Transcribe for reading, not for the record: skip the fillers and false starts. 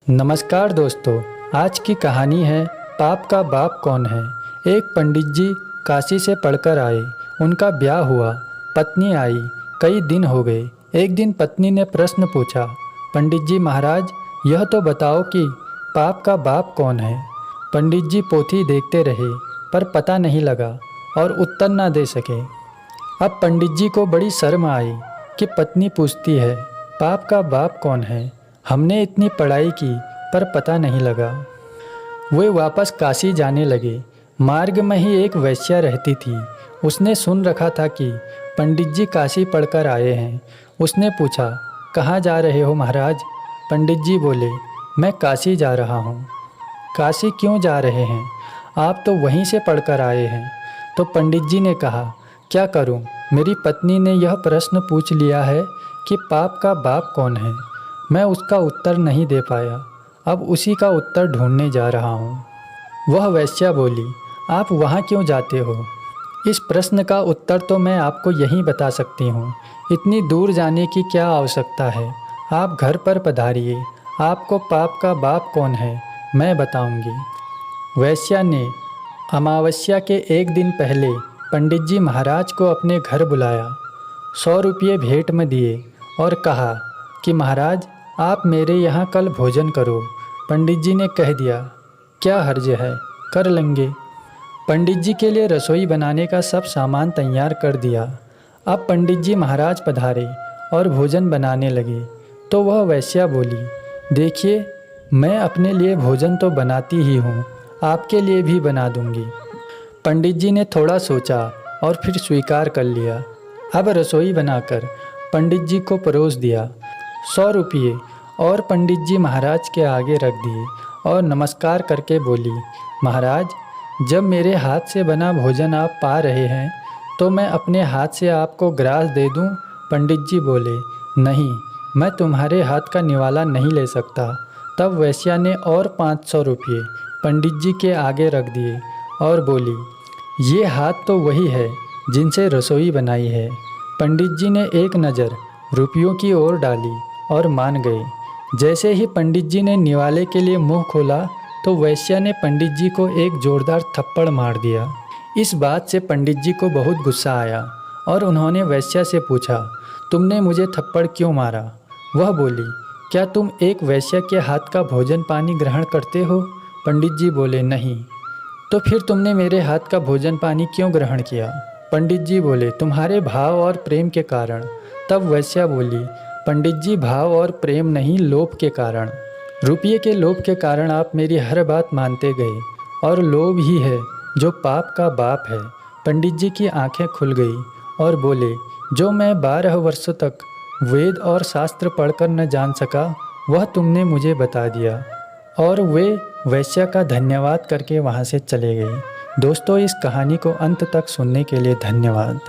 नमस्कार दोस्तों। आज की कहानी है पाप का बाप कौन है। एक पंडित जी काशी से पढ़कर आए। उनका ब्याह हुआ, पत्नी आई, कई दिन हो गए। एक दिन पत्नी ने प्रश्न पूछा, पंडित जी महाराज, यह तो बताओ कि पाप का बाप कौन है। पंडित जी पोथी देखते रहे पर पता नहीं लगा और उत्तर न दे सके। अब पंडित जी को बड़ी शर्म आई कि पत्नी पूछती है, पाप का बाप कौन है। हमने इतनी पढ़ाई की पर पता नहीं लगा। वे वापस काशी जाने लगे। मार्ग में ही एक वैश्या रहती थी। उसने सुन रखा था कि पंडित जी काशी पढ़कर आए हैं। उसने पूछा, कहाँ जा रहे हो महाराज। पंडित जी बोले, मैं काशी जा रहा हूँ। काशी क्यों जा रहे हैं, आप तो वहीं से पढ़कर आए हैं। तो पंडित जी ने कहा, क्या करूं, मेरी पत्नी ने यह प्रश्न पूछ लिया है कि पाप का बाप कौन है। मैं उसका उत्तर नहीं दे पाया, अब उसी का उत्तर ढूंढने जा रहा हूं। वह वैश्या बोली, आप वहां क्यों जाते हो। इस प्रश्न का उत्तर तो मैं आपको यहीं बता सकती हूँ। इतनी दूर जाने की क्या आवश्यकता है। आप घर पर पधारिए, आपको पाप का बाप कौन है मैं बताऊंगी। वैश्या ने अमावस्या के एक दिन पहले पंडित जी महाराज को अपने घर बुलाया। 100 रुपये भेंट में दिए और कहा कि महाराज, आप मेरे यहाँ कल भोजन करो। पंडित जी ने कह दिया, क्या हर्ज है, कर लेंगे। पंडित जी के लिए रसोई बनाने का सब सामान तैयार कर दिया। अब पंडित जी महाराज पधारे और भोजन बनाने लगे तो वह वैश्या बोली, देखिए, मैं अपने लिए भोजन तो बनाती ही हूँ, आपके लिए भी बना दूँगी। पंडित जी ने थोड़ा सोचा और फिर स्वीकार कर लिया। अब रसोई बनाकर पंडित जी को परोस दिया। 100 रुपये और पंडित जी महाराज के आगे रख दिए और नमस्कार करके बोली, महाराज, जब मेरे हाथ से बना भोजन आप पा रहे हैं तो मैं अपने हाथ से आपको ग्रास दे दूं। पंडित जी बोले, नहीं, मैं तुम्हारे हाथ का निवाला नहीं ले सकता। तब वैश्या ने और 500 रुपये पंडित जी के आगे रख दिए और बोली, ये हाथ तो वही है जिनसे रसोई बनाई है। पंडित जी ने एक नज़र रुपयों की ओर डाली और मान गए। जैसे ही पंडित जी ने निवाले के लिए मुंह खोला तो वैश्या ने पंडित जी को एक जोरदार थप्पड़ मार दिया। इस बात से पंडित जी को बहुत गुस्सा आया और उन्होंने वैश्या से पूछा, तुमने मुझे थप्पड़ क्यों मारा। वह बोली, क्या तुम एक वैश्या के हाथ का भोजन पानी ग्रहण करते हो। पंडित जी बोले, नहीं। तो फिर तुमने मेरे हाथ का भोजन पानी क्यों ग्रहण किया। पंडित जी बोले, तुम्हारे भाव और प्रेम के कारण। तब वैश्या बोली, पंडित जी, भाव और प्रेम नहीं, लोभ के कारण। रुपये के लोभ के कारण आप मेरी हर बात मानते गए और लोभ ही है जो पाप का बाप है। पंडित जी की आंखें खुल गई और बोले, जो मैं 12 वर्षों तक वेद और शास्त्र पढ़कर न जान सका वह तुमने मुझे बता दिया। और वे वैश्या का धन्यवाद करके वहाँ से चले गए। दोस्तों, इस कहानी को अंत तक सुनने के लिए धन्यवाद।